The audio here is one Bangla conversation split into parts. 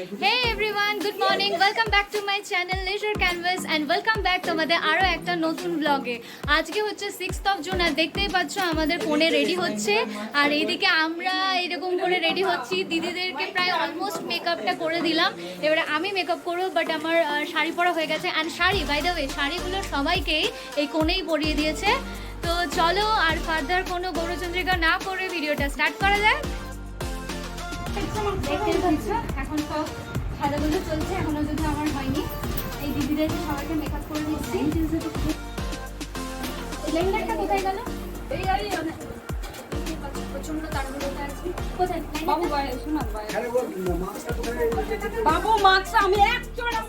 Hey everyone, good morning. Welcome back to my channel Leisure Canvas and welcome back তোমাদের আরো একটা নতুন ব্লগে। আজকে হচ্ছে 6th of June আর দেখতেই পাচ্ছ আমাদের ফোনে রেডি হচ্ছে আর এইদিকে আমরা এরকম করে রেডি হচ্ছি। দিদিদেরকে প্রায় অলমোস্ট মেকআপটা করে দিলাম, এবারে আমি মেকআপ করবো, বাট আমার শাড়ি পরা হয়ে গেছে। And sari, by the way, শাড়িগুলো সবাইকেই এই কোণেই পরিয়ে দিয়েছে। তো চলো আর ফার্দার কোনো গৌরচন্দ্রিকা না করে ভিডিওটা স্টার্ট করা যায়। দেখতেই পাচ্ছ এখন সব সাজাগুলো চলছে, এখনো যদি আমার হয়নি। এই দিদিদেরকে সবাইকে মেকআপ করে দিচ্ছি। লেহেঙ্গাটা কোথায় গেল? এই গাড়ি প্রচন্ড তাড়াহুড়োতে আছি। কোথায় বাবু? শোনা বাবু মাস্ক আমি এক চড়া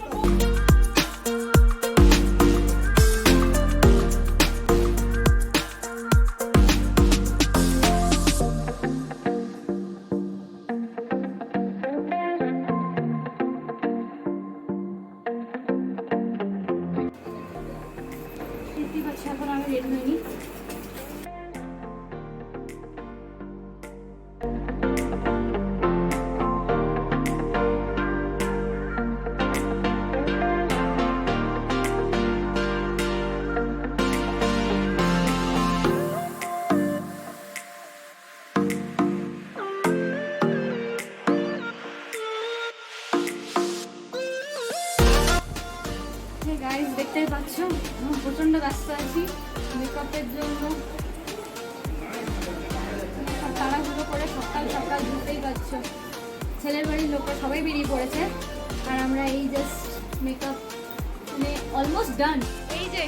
এখন আমি রেডি হইনি। গাইস দেখতেই পাচ্ছ প্রচন্ড ব্যস্ত আছি মেকআপের জন্য। তাড়াহুড়ো করে সকাল সকাল বুঝতেই পারছো ছেলের বাড়ির লোকরা সবাই বেরিয়ে পড়েছে আর আমরা এই জাস্ট মেকআপ মানে অলমোস্ট ডান। এই যে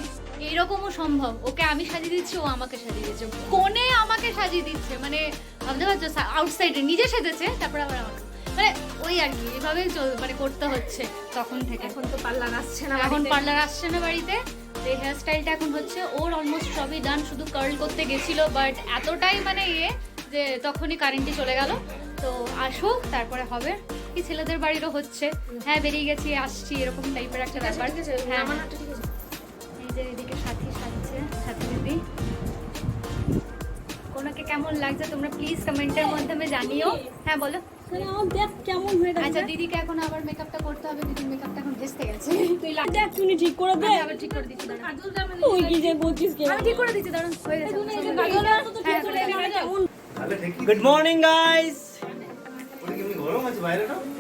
এইরকমও সম্ভব, ওকে আমি সাজিয়ে দিচ্ছি, ও আমাকে সাজিয়ে দিচ্ছে, কোণে আমাকে সাজিয়ে দিচ্ছে, মানে ভাবতে পারছো আউটসাইডে নিজে সেজেছে তারপরে আবার আমাকে, মানে ওই আর কি এভাবে মানে করতে হচ্ছে তখন থেকে। এখন তো পার্লার আসছে না, এখন পার্লার আসছে না বাড়িতে। এই হেয়ার স্টাইলটা এখন হচ্ছে ওর অলমোস্ট সবই ডান, শুধু কার্ল করতে গেছিল, বাট এতটাই মানে যে তখনই কারেন্টে চলে গেল। তো আসুক তারপরে হবে। কি ছেলেদের বাড়িরও হচ্ছে, হ্যাঁ বেরিয়ে গেছি আসছি এরকম টাইপের একটা ব্যাপার। হ্যাঁ এই যে এদিকে সাথী সাজছে, সাথী দিদি। কোনাকে কেমন লাগছে তোমরা প্লিজ কমেন্টের মাধ্যমে জানিও। হ্যাঁ বলো কেমন হয়ে গেছে। আচ্ছা দিদিকে এখন আবার মেকআপটা করতে হবে, দিদির মেকআপটা এখন ভেস্তে গেছে। তুই দেখ তুমি ঠিক করে দে। আবার ঠিক করে দিচ্ছি, দাঁড়া। তুই কি যে বলছিস কি? আমি ঠিক করে দিচ্ছি, দাঁড়া। হয়ে গেছে। Good morning guys.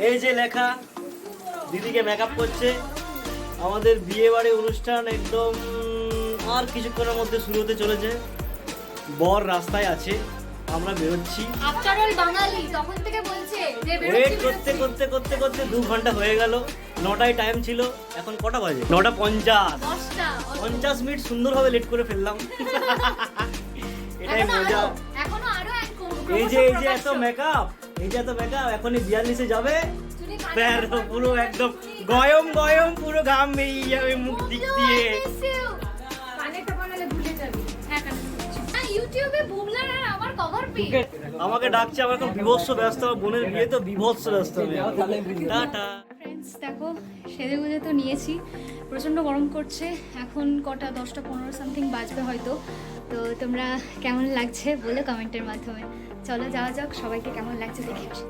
এই যে লেখা দিদিকে মেকআপ করছে। আমাদের বিয়ে বাড়ি অনুষ্ঠান একদম আর কিছুক্ষণের মধ্যে শুরু হতে চলেছে। বর রাস্তায় আছে, আমরা বেরোচ্ছি। আফটার অল বাঙালি তখন থেকে বলছে যে ওয়েট করতে করতে করতে করতে 2 ঘন্টা হয়ে গেল। 9টায় টাইম ছিল, এখন কটা বাজে? 9:50। 50 মিনিট সুন্দরভাবে লেট করে ফেললাম। এটাই মজা। এখনো আরো এই যে এত মেকআপ, এখনই 42-এ যাবে। পুরো একদম গয়ম গয়ম, পুরো ঘাম বেরিয়ে যাবে মুখ দিক দিয়ে। ইউটিউবে বুবলার আর আমার কভার পেজ আমাকে ডাকছে, আমার এখন বিভৎস ব্যস্ত, আমার বোনের বিয়ে তো বিভৎস ব্যস্ত আমি। টাটা ফ্রেন্ডস, দেখো সেজে গুজে তো নিয়েছি, প্রচণ্ড গরম করছে। এখন কটা 10টা 15 সামথিং বাজবে হয়তো। তো তোমরা কেমন লাগছে বলো কমেন্টের মাধ্যমে। চলো যাওয়া যাক, সবাইকে কেমন লাগছে দেখে আসি।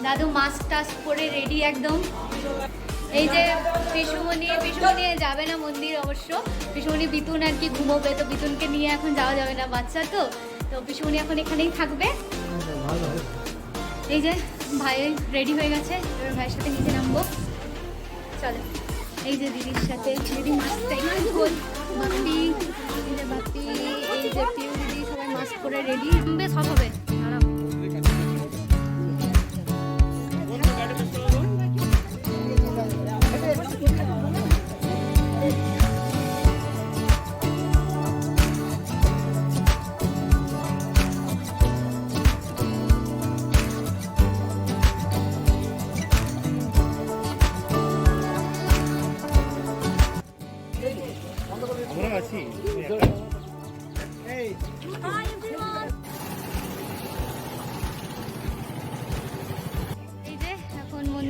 দাদু মাস্ক টাস্ক করে রেডি একদম। এই যে পিসুমণি যাবে না মন্দির, অবশ্য পিসুমণি বিতুন আর কি ঘুমোবে, তো বিতুনকে নিয়ে এখন যাওয়া যাবে না, বাচ্চা তো। তো পিসুমণি এখন এখানেই থাকবে। এই যে ভাই রেডি হয়ে গেছে, এবার ভাইয়ের সাথে নিচে নামবো। চলো এই যে দিদির সাথে, দিদি মাস্কটাই বাপি, এই যে বাপি, এই যে পিউ দিদি, সবাই মাস্ক করে রেডি। সব হবে।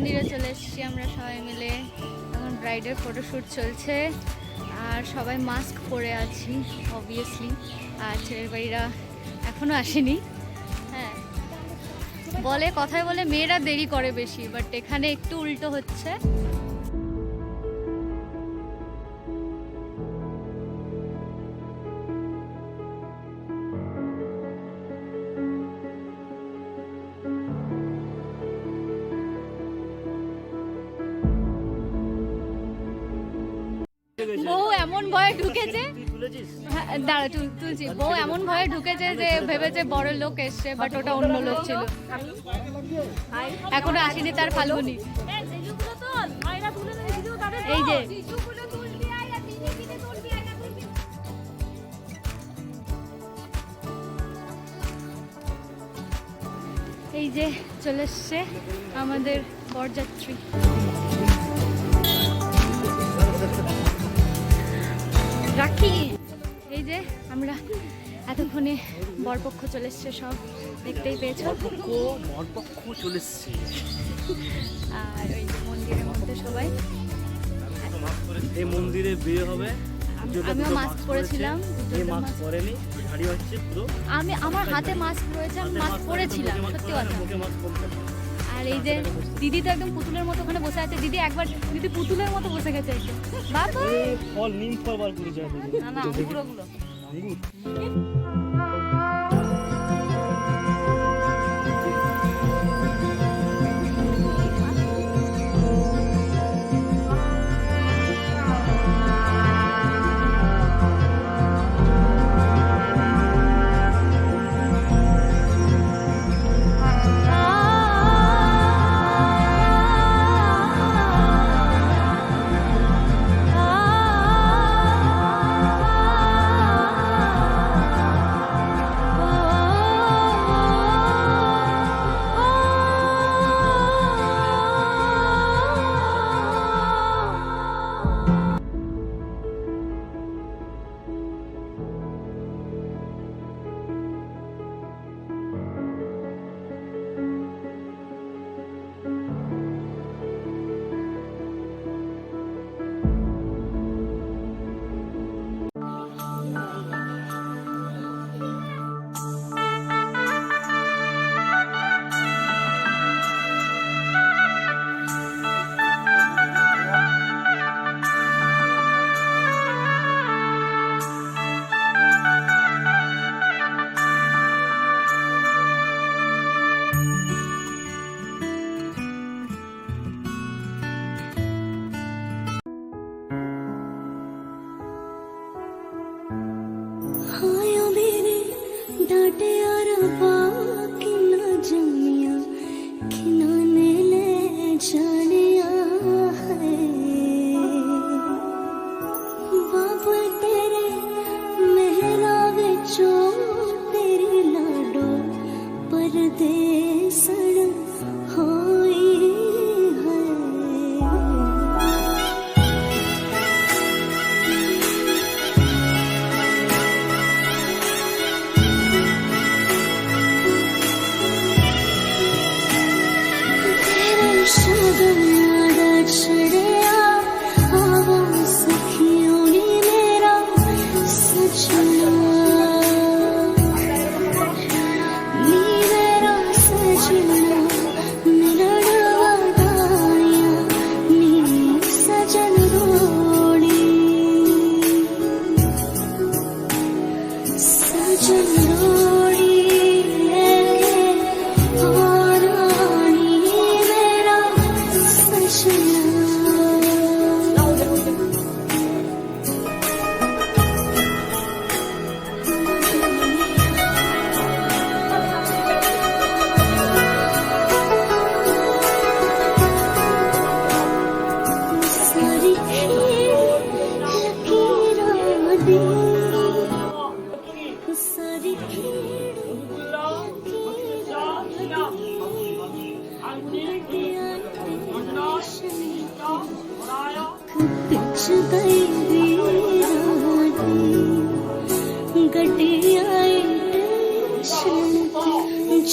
মন্দিরে চলে এসেছি আমরা সবাই মিলে। এখন ব্রাইডের ফটোশ্যুট চলছে আর সবাই মাস্ক পরে আছি অবভিয়াসলি। আর ছেলের বাড়িরা এখনও আসেনি। হ্যাঁ, বলে কথায় বলে মেয়েরা দেরি করে বেশি, বাট এখানে একটু উল্টো হচ্ছে। বউ এমন ভয়ে ঢুকেছে, হ্যাঁ, দাঁড়া তুলছি। বউ এমন ভয়ে ঢুকেছে যে ভেবেছে বড় লোক এসছে, বাট ওটা অন্য লোক ছিল। এখনো আসেনি তার ফাল্গুনি। এই যে এই যে চলে এসছে আমাদের বরযাত্রী। রাখি এই যে আমরা এতক্ষণে বরপক্ষ চলে এসছে, সব দেখতেই পেয়েছো। বরপক্ষ চলে এসছে আর ওই যে মন্দিরের মধ্যে সবাই। এই মন্দিরে বিয়ে হবে। আমিও মাস্ক পরেছিলাম, মাস্ক পরেনি, শাড়ি হচ্ছে পুরো। আমার হাতে মাস্ক রয়েছে, আমি মাস্ক পরেছিলাম, সত্যি কথা। আর এই যে দিদি তো একদম পুতুলের মতো ওখানে বসে আছে। দিদি পুতুলের মতো বসে গেছে একদম। বাবা ফল নিম ফল বার করে যায় না না আঙ্গুর ওগুলো। আঙ্গুর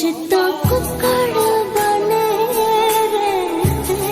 जितना कुकड़ बने रहते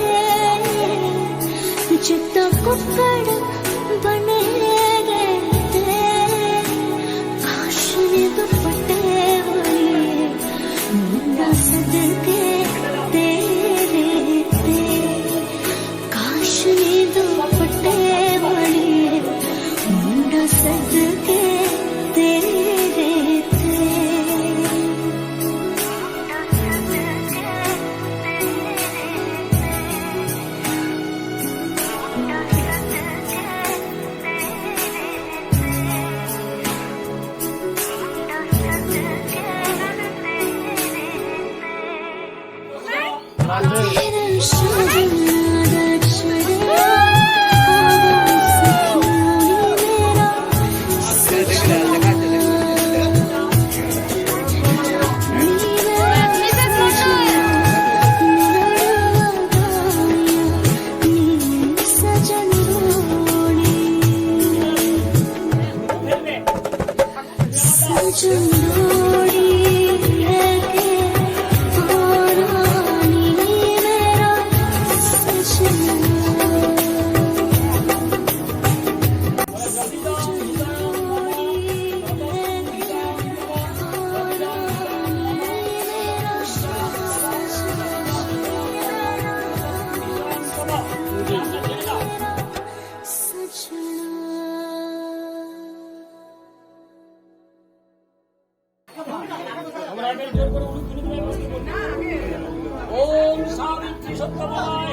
ओम सावित्री सत्यवान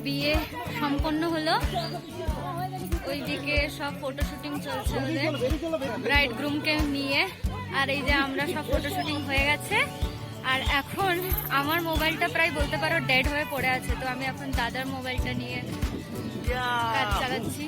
বিয়ে সম্পন্ন হলো। ওইদিকে সব ফটো শুটিং চলছে ওদের ব্রাইড গ্রুমকে নিয়ে, আর এই যে আমরা সব ফটো শুটিং হয়ে গেছে। আর এখন আমার মোবাইলটা প্রায় বলতে পারো ডেড হয়ে পড়ে আছে, তো আমি এখন দাদার মোবাইলটা নিয়ে কাজ চালাচ্ছি।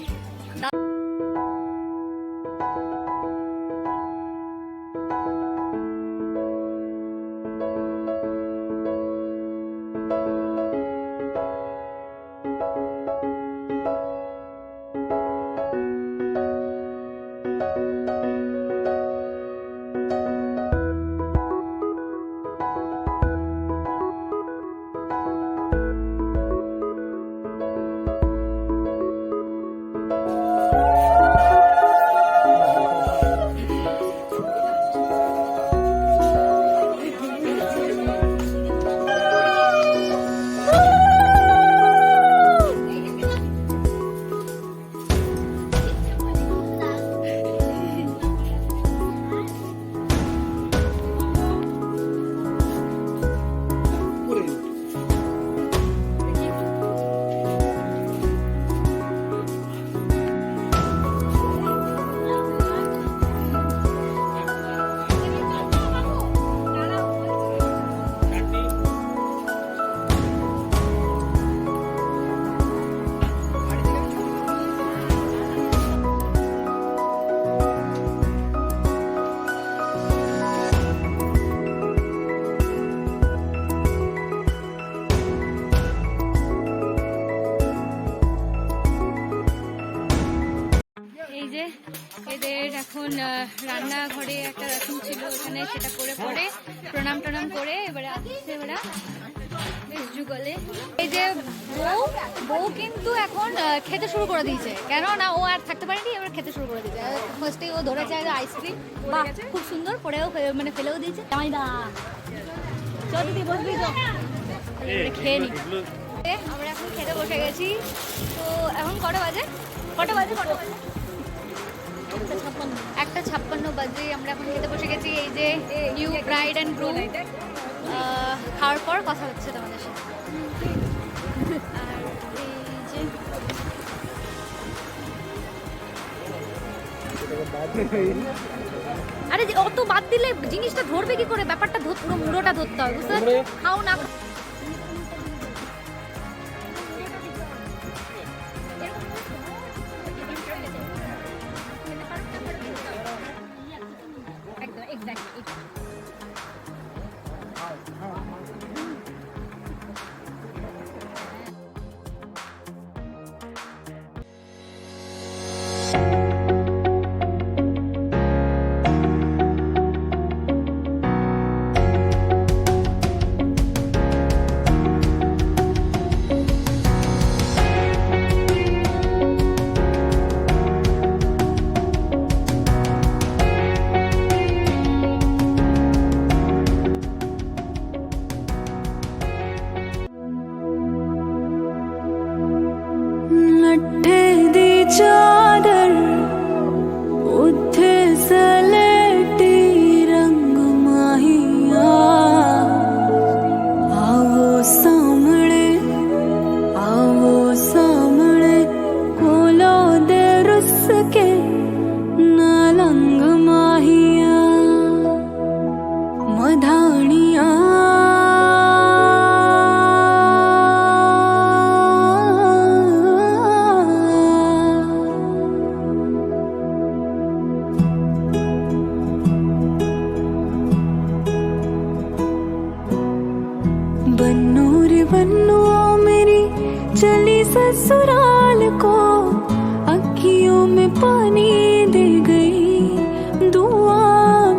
রান্নাঘরে একটা রকম ছিল, ওখানে সেটা করে পরে প্রণাম টনাম করে এবারে আসছে ওরা বেশ যুগলে। এই যে বউ কিন্তু এখন খেতে শুরু করে দিয়েছে, কেন না ও আর থাকতে পারেনি, এবার খেতে শুরু করে দিয়েছে। ফার্স্টে ও ধরেছে আইসক্রিম, বাহ খুব সুন্দর, পরেও মানে ফেলেও দিয়েছে। জামাই দা চল দিদি বসবি তো, খেয়ে নি। আমরা এখন খেতে বসে গেছি। তো এখন কটা বাজে 1:56 বাজে। আমরা এখন খেতে বসে গেছি। এই যে নিউ ব্রাইড অ্যান্ড গ্রুম, খাওয়ার পর কথা হচ্ছে তোমাদের সাথে। আর এই যে আরে যে অত বাদ দিলে জিনিসটা ধরবে কি করে, ব্যাপারটা পুরো মুড়োটা ধরতে হবে, বুঝতে পারছো? খাও না चादर उठे सलेटी रंग माहिया आवो सामने कोलो दे रुस के नालंग माहिया मधानिया बन्नू मेरी चली ससुराल को, अखियों में पानी दे गई, दुआ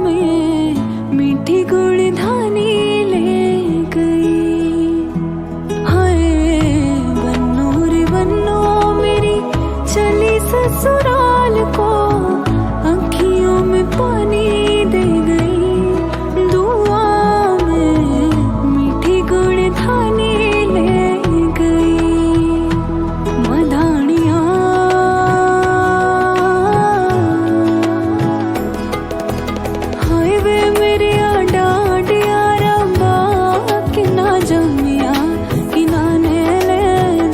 में मीठी गुड़धानी ले गई। हाय बन्नू मेरी चली ससुराल को, अखियों में पानी दे गई, दुआ में मीठी गुड़धानी ले गई। मधानिया हाय वे मेरे डाडिया रंबा कि ना जमिया कि ना ने ले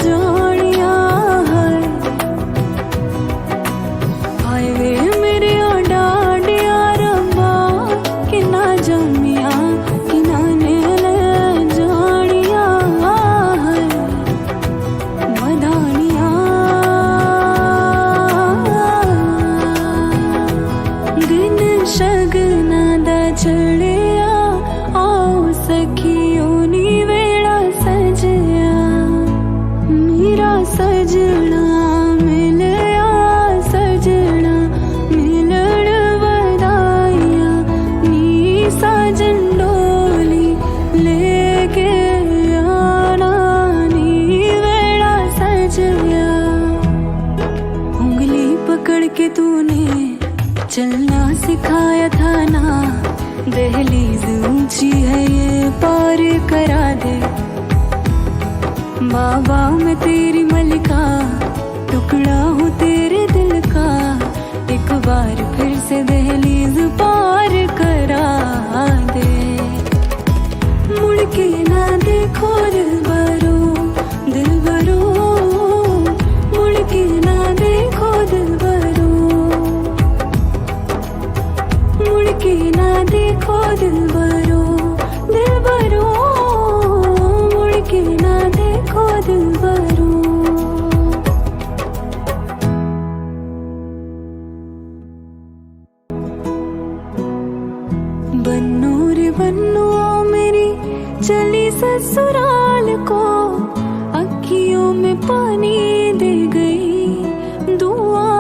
जानिया। हाय वे मेरे डाडिया रंबा कि ना जमिया कि ना ने ले जानिया। मधानिया दिन शगना दा चढ़िया, आओ सखियों नी वेड़ा सजया, मेरा सजना मिलया, सजना मिलण वदाइया, नी साजन डोली लेके आना, नी वेड़ा सजया। उंगली पकड़ के तूने चलना सिखाया था ना, दहलीज ऊंची है ये पार करा दे। बाबा मैं तेरी मलिका, टुकड़ा हूँ तेरे दिल का, एक बार फिर से दहलीज पार करा दे। मुड़ के ना देखो दिलबरो, दिलबरो मुड़ के ना देखो दिलबरो, मुड़ के ना देखो दिलबरो, दिलबरो मुड़ के ना देखो दिलबरो। बन्नू मेरी चली ससुराल को, अखियों में पानी दे गई, दुआ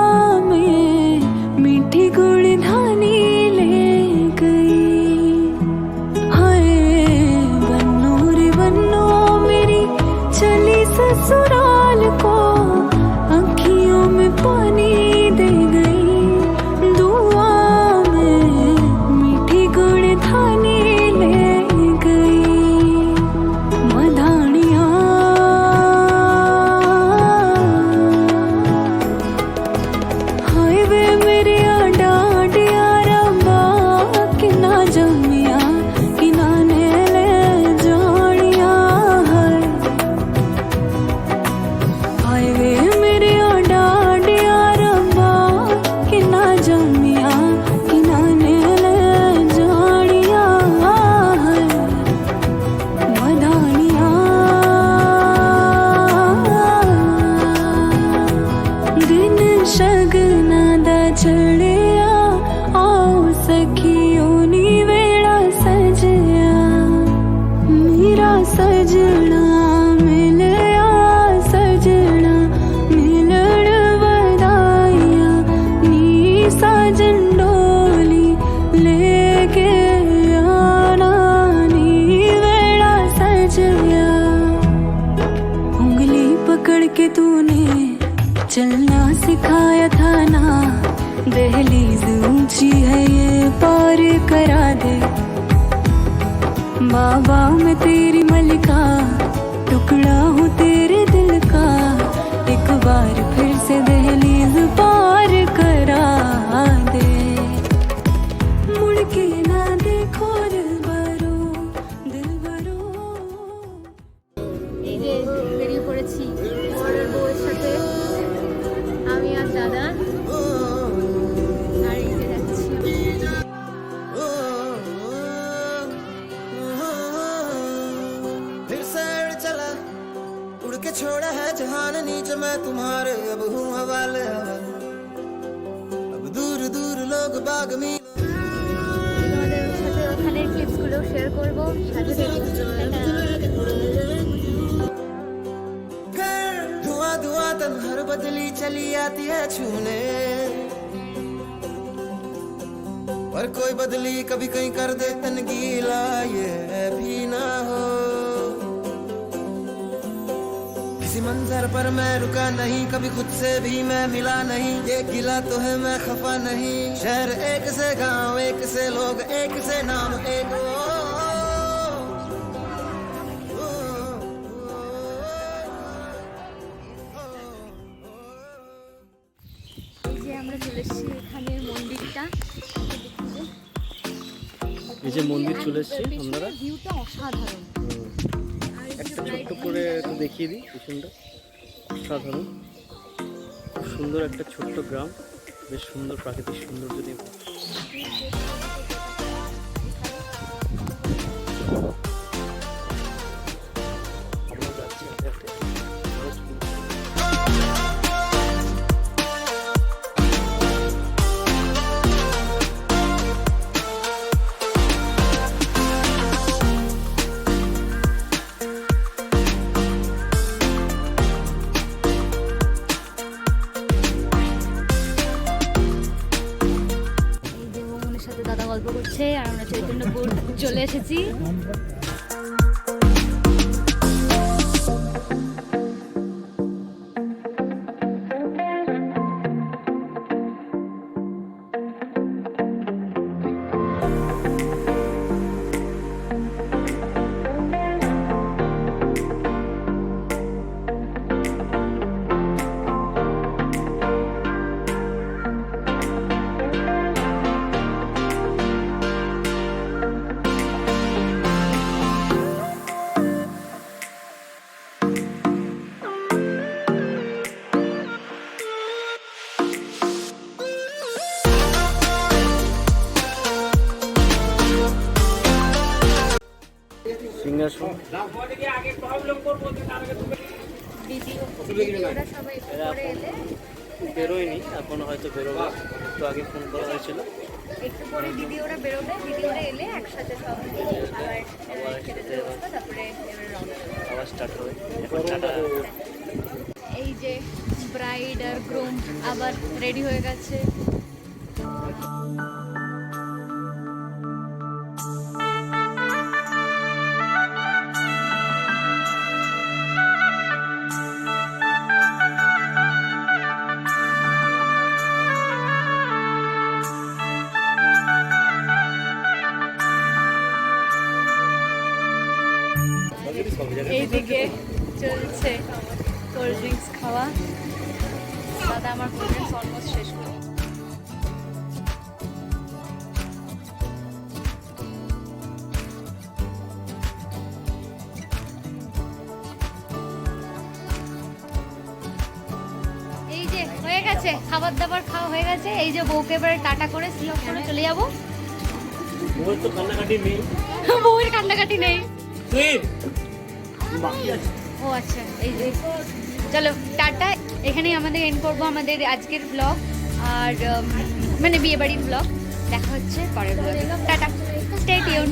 में मीठी गुड़धानी चलना सिखाया था ना, दहलीज ऊंची है ये पार करा दे। बाबा मैं तेरी मलिका, टुकड़ा हूँ तेरे दिल का, एक बार फिर से दहलीज पार करा दे। मुड़ के ना देखो दिलबरो, दिलबरो। এই যে বেরিয়ে পড়েছি বরের বউয়ের সাথে, আমি আর দাদা, আর এই যে যাচ্ছি फिर सैर चला उड़ के छोड़ा है जहान नीचे मैं तुम्हारे, अब हूँ हवाले हवा। अब दूर दूर लोग बाग में তোমাদের সাথে ওখানে ক্লিপসগুলো শেয়ার করবো, সাথে धुआं धुआं तन हर बदली चली आती है छूने, पर कोई बदली कभी कहीं कर दे तन गीला, ये भी ना हो। किसी मंजर पर मैं रुका नहीं, कभी खुद से भी मैं मिला नहीं, ये गिला तो है मैं खफा नहीं। शहर एक से गांव एक से लोग एक से नाम एक এই যে আমরা চলে এসেছি এখানের মন্দিরটা, এই যে মন্দির চলে এসেছি আমরা। ভিউটা অসাধারণ। আর এই যে একটা ছোট্ট করে একটু দেখিয়ে দিই পিছনটা, অসাধারণ, খুব সুন্দর একটা ছোট্ট গ্রাম, বেশ সুন্দর প্রাকৃতিক সৌন্দর্য দিয়ে ভরা। আমরা যাচ্ছি হাঁটে হাঁটে। এই যে ভ্রমণের সাথে দাদা গল্প করছে, আর আমরা চৈতন্যপুর চলে এসেছি। সিংহাসন ভিডিওরা সবাই একটু পরে এলে, বেরোয়নি এখন, হয়তো বেরোবে, একটু আগে ফোন করা হয়েছিল। একটু পরে ভিডিওরা বেরোবে, ভিডিওরা এলে একসাথে সব আবার খেতে দেওয়ার ব্যবস্থা, তারপরে এবারে রওনা দেবো। আবার স্টার্ট হবে এখন। টাটা। এই যে ব্রাইড আর গ্রুম আবার রেডি হয়ে গেছে। এইদিকে চলছে কোল্ড ড্রিঙ্কস খাওয়া, দাদা আমার কোল্ড ড্রিঙ্কস অলমোস্ট শেষ করে। এই যে হয়ে গেছে খাবার দাবার খাওয়া হয়ে গেছে, এই যে বউকে এবারে টাটা করে স্লপ করে চলে যাবো। ওর তো কান্নাকাটি নেই, বউয়ের কান্নাকাটি নেই। বাকি আছে। ও আচ্ছা, এই যে চলো টাটা, এখানেই আমাদের এন্ড করবো আমাদের আজকের ব্লগ, আর মানে বিয়ে বাড়ির ব্লগ। দেখা হচ্ছে পরের ব্লগে। Tata, stay tune.